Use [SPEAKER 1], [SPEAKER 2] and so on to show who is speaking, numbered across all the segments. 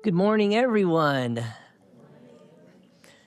[SPEAKER 1] Good morning, everyone.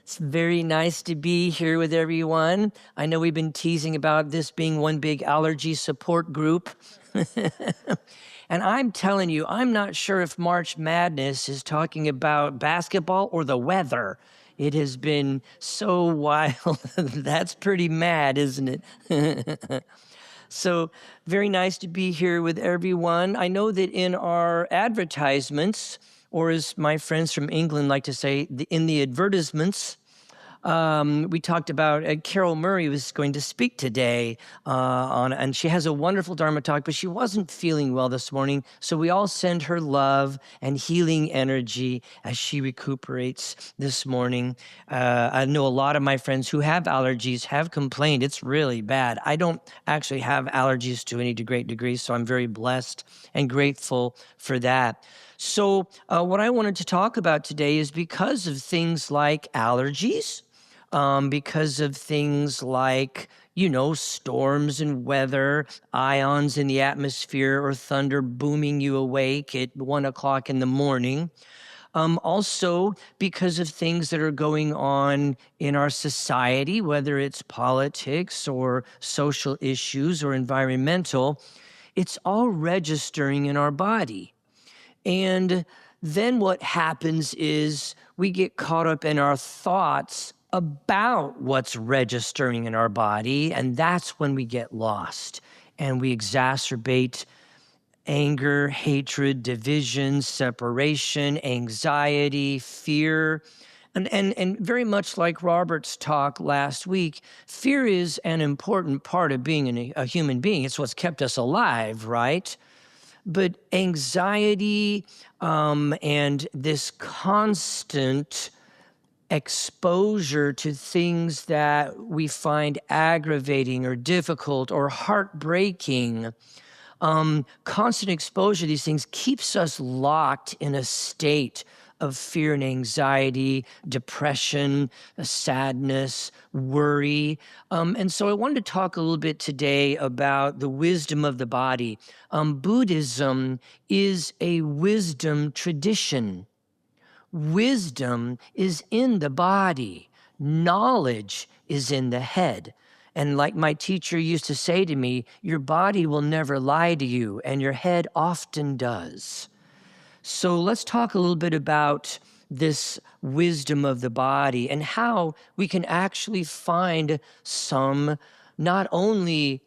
[SPEAKER 1] It's very nice to be here with everyone. I know we've been teasing about this being one big allergy support group. And I'm telling you, I'm not sure if March Madness is talking about basketball or the weather. It has been so wild. That's pretty mad, isn't it? So very nice to be here with everyone. I know that in our advertisements, or as my friends from England like to say, in the advertisements, we talked about Carol Murray was going to speak today and she has a wonderful Dharma talk, but she wasn't feeling well this morning. So we all send her love and healing energy as she recuperates this morning. I know a lot of my friends who have allergies have complained. It's really bad. I don't actually have allergies to any great degree, so I'm very blessed and grateful for that. So what I wanted to talk about today is because of things like allergies, because of things like, storms and weather, ions in the atmosphere, or thunder booming you awake at 1 o'clock in the morning. Also, because of things that are going on in our society, whether it's politics or social issues or environmental, it's all registering in our body. And then what happens is we get caught up in our thoughts about what's registering in our body, and that's when we get lost and we exacerbate anger, hatred, division, separation, anxiety, fear. And very much like Robert's talk last week, fear is an important part of being a human being. It's what's kept us alive, right? But anxiety and this constant exposure to things that we find aggravating or difficult or heartbreaking, constant exposure to these things keeps us locked in a state of fear and anxiety, depression, sadness, worry. And so I wanted to talk a little bit today about the wisdom of the body. Buddhism is a wisdom tradition. Wisdom is in the body. Knowledge is in the head. And like my teacher used to say to me, your body will never lie to you, and your head often does. So let's talk a little bit about this wisdom of the body and how we can actually find some not only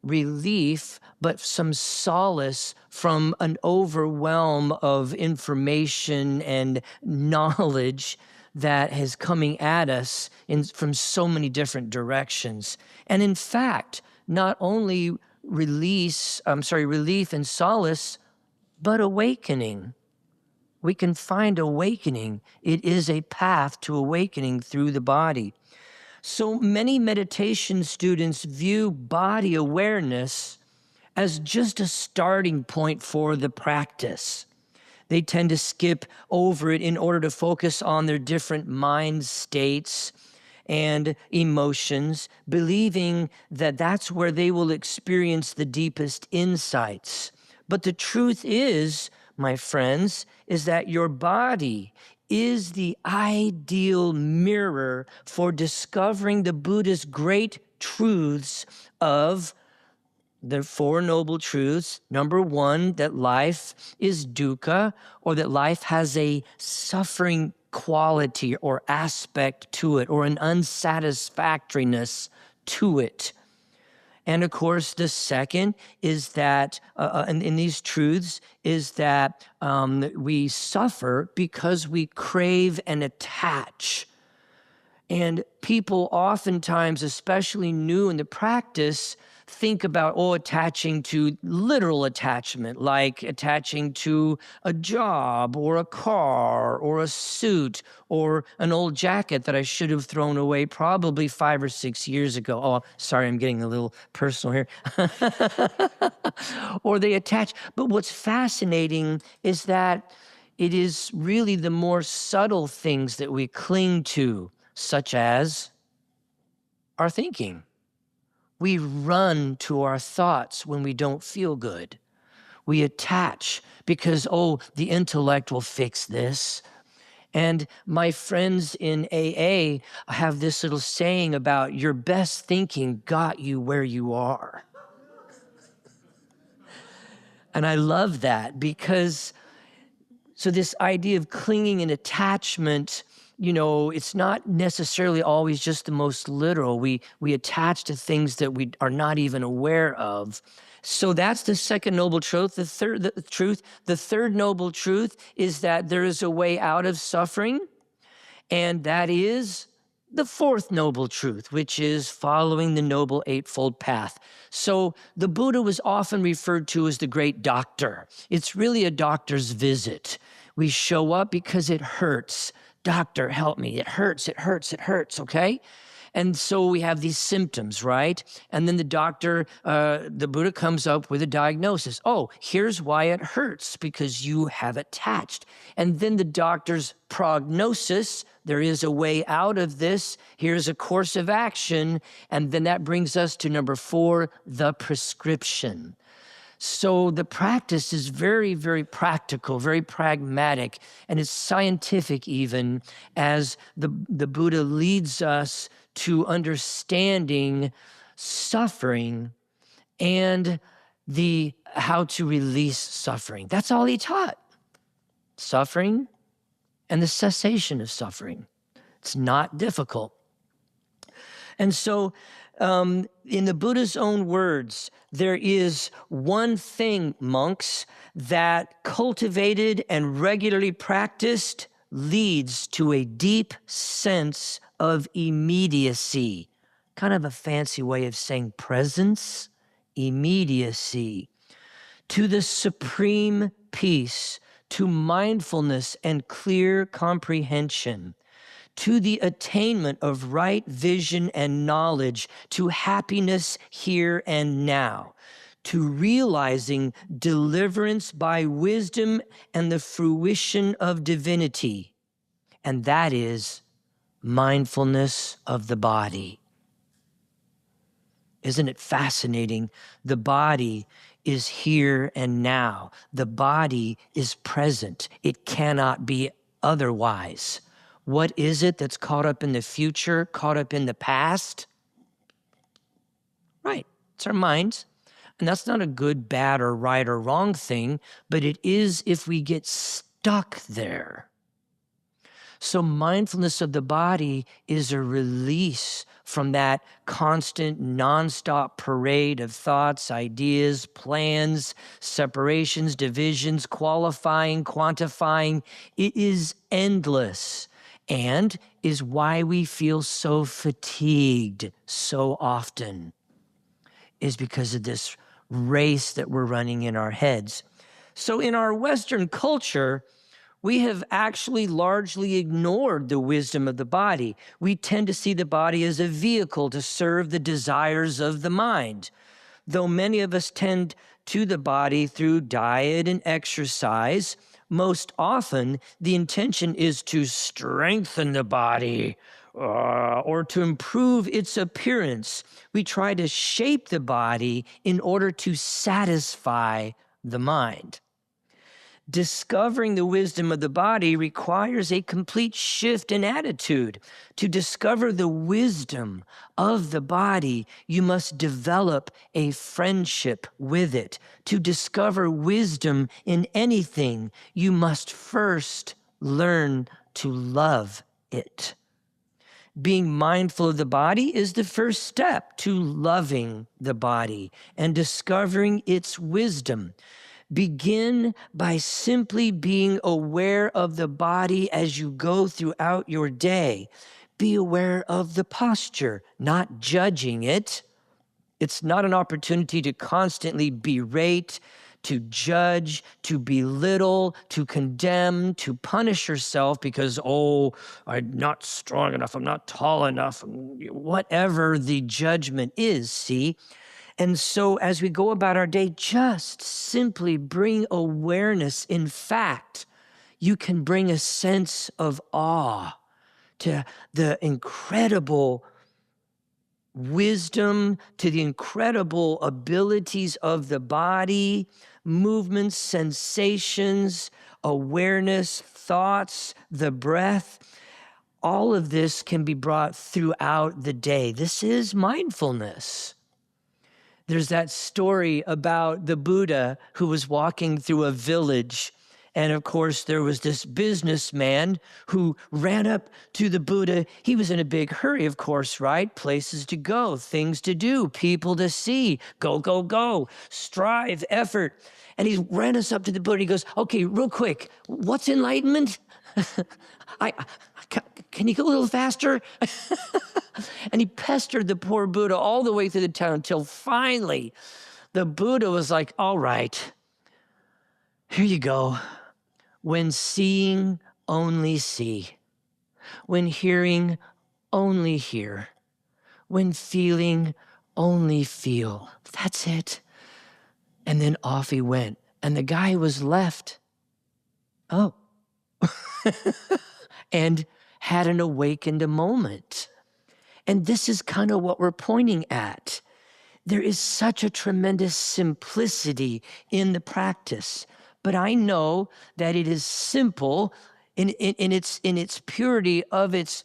[SPEAKER 1] relief, but some solace from an overwhelm of information and knowledge that is coming at us from so many different directions. And in fact, not only relief and solace, but awakening. We can find awakening. It is a path to awakening through the body. So many meditation students view body awareness as just a starting point for the practice. They tend to skip over it in order to focus on their different mind states and emotions, believing that that's where they will experience the deepest insights. But the truth is, my friends, is that your body is the ideal mirror for discovering the Buddha's great truths of the Four Noble Truths. Number one, that life is dukkha, or that life has a suffering quality or aspect to it, or an unsatisfactoriness to it. And of course, the second is that, in these truths, is that we suffer because we crave and attach. And people oftentimes, especially new in the practice, think about, attaching to literal attachment, like attaching to a job or a car or a suit or an old jacket that I should have thrown away probably 5 or 6 years ago. Oh, sorry, I'm getting a little personal here. Or they attach. But what's fascinating is that it is really the more subtle things that we cling to, such as our thinking. We run to our thoughts when we don't feel good. We attach because, oh, the intellect will fix this. And my friends in AA have this little saying about your best thinking got you where you are. And I love that because, so this idea of clinging and attachment, it's not necessarily always just the most literal. We attach to things that we are not even aware of. So that's the second noble truth. The third noble truth is that there is a way out of suffering, and that is the fourth noble truth, which is following the Noble Eightfold Path. So the Buddha was often referred to as the great doctor. It's really a doctor's visit. We show up because it hurts. Doctor, help me. It hurts, okay? And so we have these symptoms, right? And then the doctor, the Buddha comes up with a diagnosis. Oh, here's why it hurts, because you have attached. And then the doctor's prognosis, there is a way out of this. Here's a course of action. And then that brings us to number 4, the prescription. So the practice is very, very practical, very pragmatic, and it's scientific even, as the Buddha leads us to understanding suffering and how to release suffering. That's all he taught. Suffering and the cessation of suffering. It's not difficult. And so in the Buddha's own words, there is one thing, monks, that cultivated and regularly practiced leads to a deep sense of immediacy. Kind of a fancy way of saying presence, immediacy. To the supreme peace, to mindfulness and clear comprehension, to the attainment of right vision and knowledge, to happiness here and now, to realizing deliverance by wisdom and the fruition of divinity. And that is mindfulness of the body. Isn't it fascinating? The body is here and now. The body is present. It cannot be otherwise. What is it that's caught up in the future, caught up in the past? Right, it's our minds. And that's not a good, bad, or right or wrong thing, but it is if we get stuck there. So mindfulness of the body is a release from that constant, nonstop parade of thoughts, ideas, plans, separations, divisions, qualifying, quantifying. It is endless. And is why we feel so fatigued so often, is because of this race that we're running in our heads. So in our Western culture, we have actually largely ignored the wisdom of the body. We tend to see the body as a vehicle to serve the desires of the mind. Though many of us tend to the body through diet and exercise, most often the intention is to strengthen the body or to improve its appearance. We try to shape the body in order to satisfy the mind. Discovering the wisdom of the body requires a complete shift in attitude. To discover the wisdom of the body, you must develop a friendship with it. To discover wisdom in anything, you must first learn to love it. Being mindful of the body is the first step to loving the body and discovering its wisdom. Begin by simply being aware of the body as you go throughout your day. Be aware of the posture, not judging it. It's not an opportunity to constantly berate, to judge, to belittle, to condemn, to punish yourself because, oh, I'm not strong enough, I'm not tall enough, whatever the judgment is, see? And so as we go about our day, just simply bring awareness. In fact, you can bring a sense of awe to the incredible wisdom to the incredible abilities of the body, movements, sensations, awareness, thoughts, the breath. All of this can be brought throughout the day. This is mindfulness. There's that story about the Buddha who was walking through a village. And of course, there was this businessman who ran up to the Buddha. He was in a big hurry, of course, right? Places to go, things to do, people to see, go, go, go, strive, effort. And he ran us up to the Buddha. He goes, okay, real quick, what's enlightenment? Can you go a little faster? And he pestered the poor Buddha all the way through the town until finally the Buddha was like, all right, here you go. When seeing, only see. When hearing, only hear. When feeling, only feel. That's it. And then off he went. And the guy was left. Oh. And had an awakened moment. And this is kind of what we're pointing at. There is such a tremendous simplicity in the practice, but I know that it is simple in its purity of its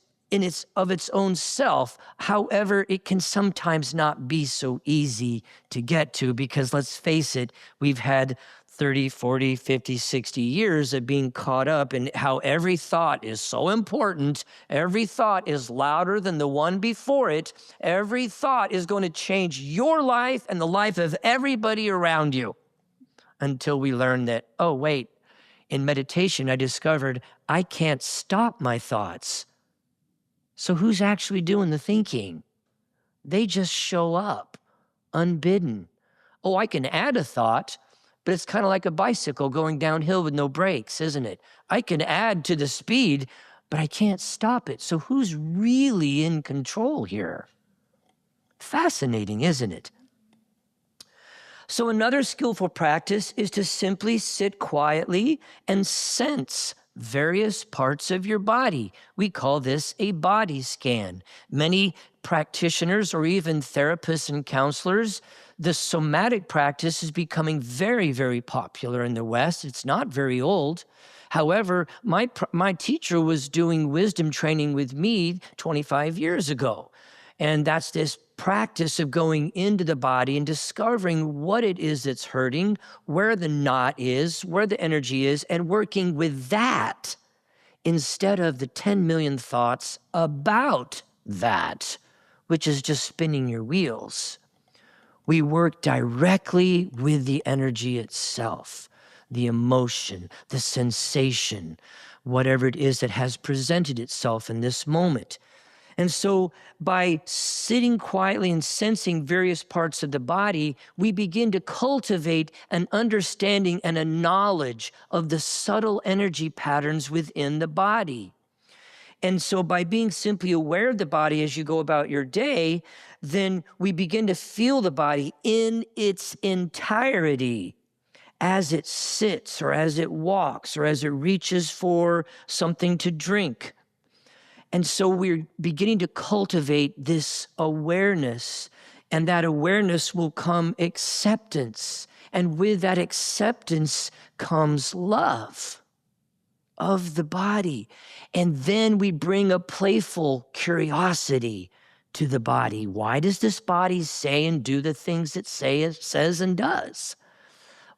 [SPEAKER 1] own self. However, it can sometimes not be so easy to get to because let's face it, we've had 30, 40, 50, 60 years of being caught up in how every thought is so important. Every thought is louder than the one before it. Every thought is going to change your life and the life of everybody around you until we learn that, oh, wait, in meditation, I discovered I can't stop my thoughts. So who's actually doing the thinking? They just show up unbidden. Oh, I can add a thought, but it's kind of like a bicycle going downhill with no brakes, isn't it? I can add to the speed, but I can't stop it. So who's really in control here? Fascinating, isn't it? So another skillful practice is to simply sit quietly and sense various parts of your body. We call this a body scan. Many practitioners or even therapists and counselors, the somatic practice is becoming very, very popular in the West. It's not very old. However, my teacher was doing wisdom training with me 25 years ago. And that's this practice of going into the body and discovering what it is that's hurting, where the knot is, where the energy is, and working with that instead of the 10 million thoughts about that, which is just spinning your wheels. We work directly with the energy itself, the emotion, the sensation, whatever it is that has presented itself in this moment. And so by sitting quietly and sensing various parts of the body, we begin to cultivate an understanding and a knowledge of the subtle energy patterns within the body. And so by being simply aware of the body as you go about your day, then we begin to feel the body in its entirety as it sits or as it walks or as it reaches for something to drink. And so we're beginning to cultivate this awareness, and that awareness will come acceptance. And with that acceptance comes love of the body. And then we bring a playful curiosity to the body. Why does this body say and do the things it says and does?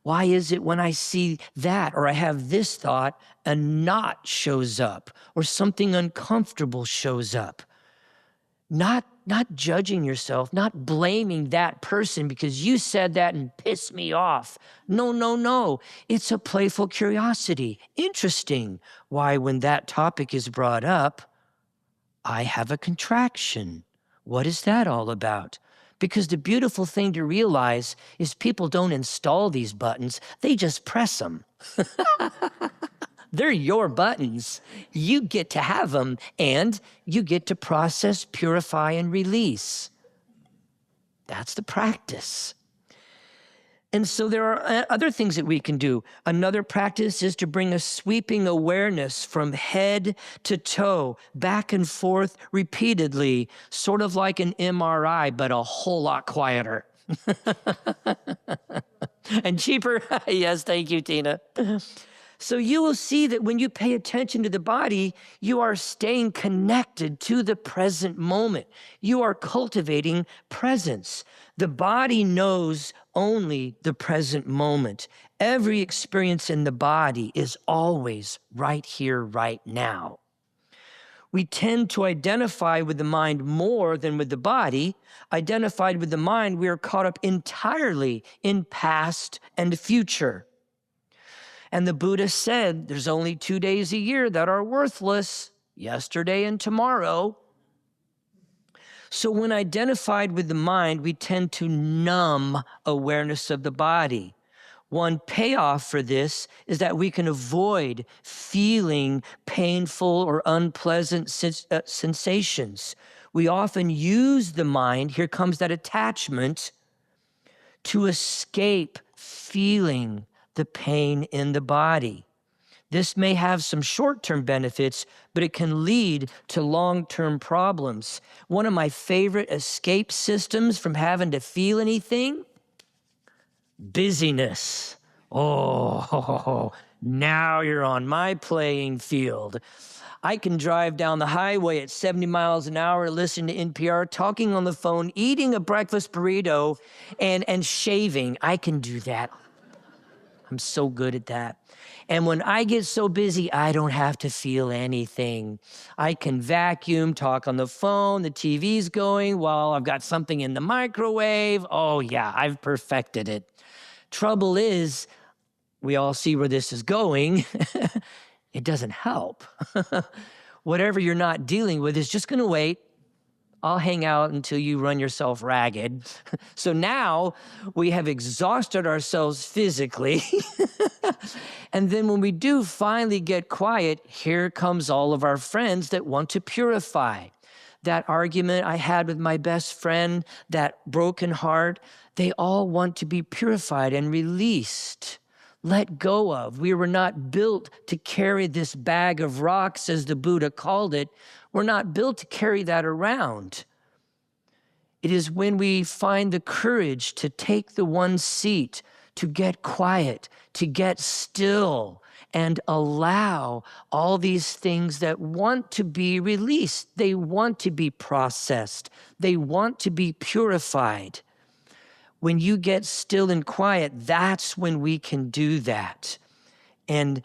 [SPEAKER 1] Why is it when I see that or I have this thought, a knot shows up or something uncomfortable shows up? Not judging yourself, not blaming that person because you said that and pissed me off. No. It's a playful curiosity. Interesting why when that topic is brought up, I have a contraction. What is that all about? Because the beautiful thing to realize is people don't install these buttons. They just press them. They're your buttons. You get to have them, and you get to process, purify, and release. That's the practice. And so there are other things that we can do. Another practice is to bring a sweeping awareness from head to toe, back and forth repeatedly, sort of like an MRI, but a whole lot quieter. And cheaper. Yes, thank you, Tina. So you will see that when you pay attention to the body, you are staying connected to the present moment. You are cultivating presence. The body knows only the present moment. Every experience in the body is always right here, right now. We tend to identify with the mind more than with the body. Identified with the mind, we are caught up entirely in past and future. And the Buddha said, there's only 2 days a year that are worthless, yesterday and tomorrow. So when identified with the mind, we tend to numb awareness of the body. One payoff for this is that we can avoid feeling painful or unpleasant sensations. We often use the mind, here comes that attachment, to escape feeling the pain in the body. This may have some short-term benefits, but it can lead to long-term problems. One of my favorite escape systems from having to feel anything, busyness. Oh, now you're on my playing field. I can drive down the highway at 70 miles an hour, listen to NPR, talking on the phone, eating a breakfast burrito, and shaving. I can do that. I'm so good at that. And when I get so busy, I don't have to feel anything. I can vacuum, talk on the phone, the TV's going while I've got something in the microwave. Oh yeah, I've perfected it. Trouble is, we all see where this is going. It doesn't help. Whatever you're not dealing with is just gonna wait. I'll hang out until you run yourself ragged. So now we have exhausted ourselves physically. And then when we do finally get quiet, here comes all of our friends that want to purify. That argument I had with my best friend, that broken heart, they all want to be purified and released, let go of. We were not built to carry this bag of rocks, as the Buddha called it. We're not built to carry that around. It is when we find the courage to take the one seat, to get quiet, to get still, and allow all these things that want to be released. They want to be processed. They want to be purified. When you get still and quiet, that's when we can do that. And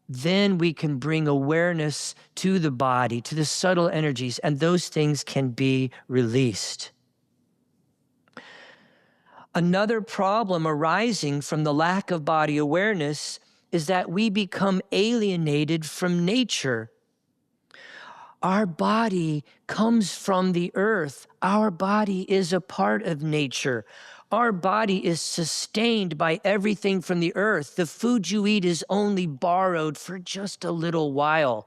[SPEAKER 1] then we can bring awareness to the body, to the subtle energies, and those things can be released. Another problem arising from the lack of body awareness is that we become alienated from nature. Our body comes from the earth. Our body is a part of nature. Our body is sustained by everything from the earth. The food you eat is only borrowed for just a little while.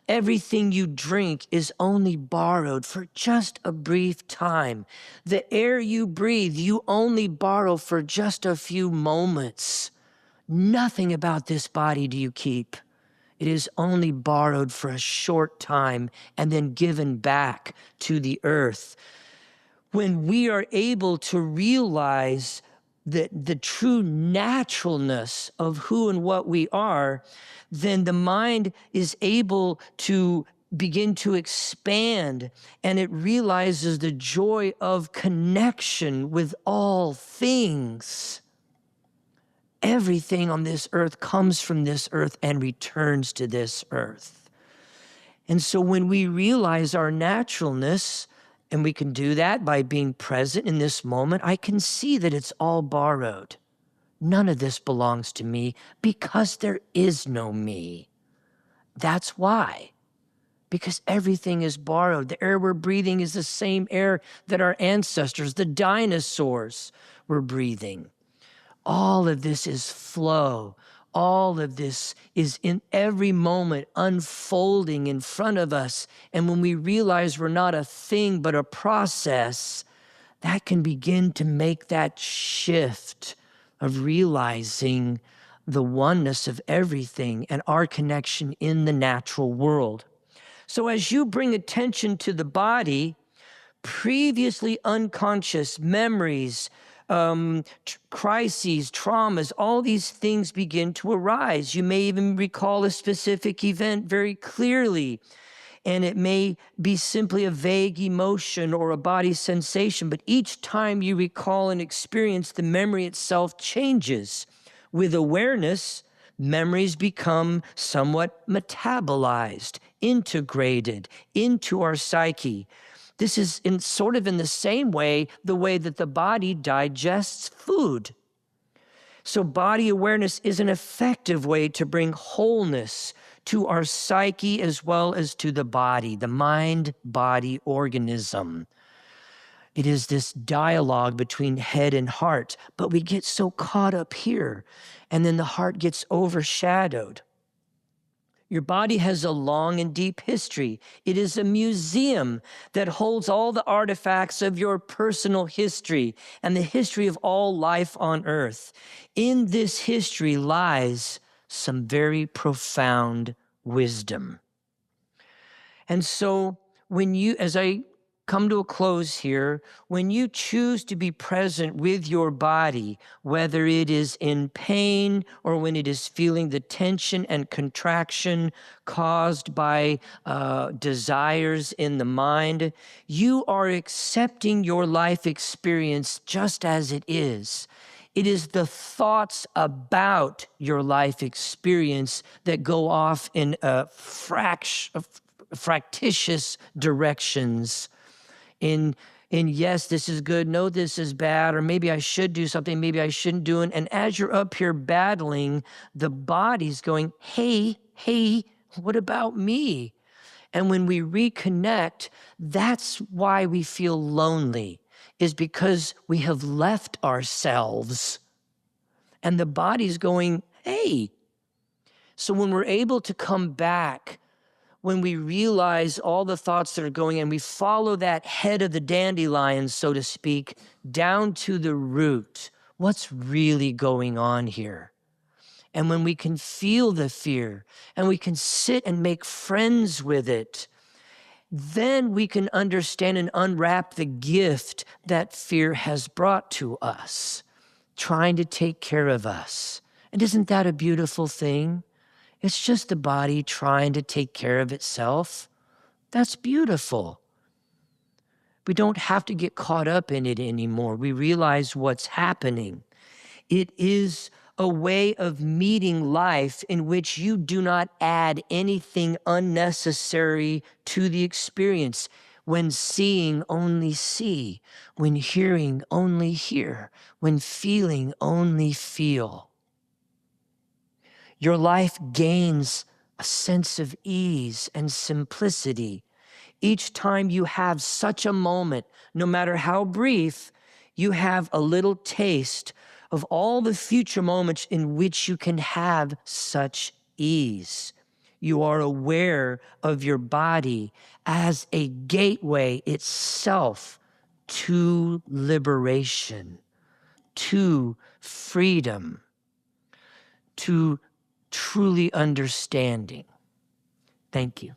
[SPEAKER 1] Everything you drink is only borrowed for just a brief time. The air you breathe, you only borrow for just a few moments. Nothing about this body do you keep. It is only borrowed for a short time and then given back to the earth. When we are able to realize the true naturalness of who and what we are, then the mind is able to begin to expand, and it realizes the joy of connection with all things. Everything on this earth comes from this earth and returns to this earth. And so when we realize our naturalness, and we can do that by being present in this moment, I can see that it's all borrowed. None of this belongs to me because there is no me. That's why. Because everything is borrowed. The air we're breathing is the same air that our ancestors, the dinosaurs, were breathing. All of this is flow. All of this is in every moment unfolding in front of us. And when we realize we're not a thing but a process, that can begin to make that shift of realizing the oneness of everything and our connection in the natural world. So as you bring attention to the body, previously unconscious memories, crises, traumas, all these things begin to arise. You may even recall a specific event very clearly, and it may be simply a vague emotion or a body sensation, but each time you recall an experience, the memory itself changes. With awareness, memories become somewhat metabolized, integrated into our psyche. This is sort of in the same way, the way that the body digests food. So body awareness is an effective way to bring wholeness to our psyche as well as to the body, the mind-body organism. It is this dialogue between head and heart, but we get so caught up here, and then the heart gets overshadowed. Your body has a long and deep history. It is a museum that holds all the artifacts of your personal history and the history of all life on earth. In this history lies some very profound wisdom. And so when you, as I come to a close here, when you choose to be present with your body, whether it is in pain or when it is feeling the tension and contraction caused by desires in the mind, you are accepting your life experience just as it is. It is the thoughts about your life experience that go off in fractious directions. In yes, this is good, no, this is bad, or maybe I should do something, maybe I shouldn't do it. And as you're up here battling, the body's going, hey, what about me? And when we reconnect, that's why we feel lonely, is because we have left ourselves. And the body's going, hey. So when we're able to come back, when we realize all the thoughts that are going and we follow that head of the dandelion, so to speak, down to the root, what's really going on here? And when we can feel the fear and we can sit and make friends with it, then we can understand and unwrap the gift that fear has brought to us, trying to take care of us. And isn't that a beautiful thing? It's just the body trying to take care of itself. That's beautiful. We don't have to get caught up in it anymore. We realize what's happening. It is a way of meeting life in which you do not add anything unnecessary to the experience. When seeing, only see. When hearing, only hear. When feeling, only feel. Your life gains a sense of ease and simplicity. Each time you have such a moment, no matter how brief, you have a little taste of all the future moments in which you can have such ease. You are aware of your body as a gateway itself to liberation, to freedom, to truly understanding. Thank you.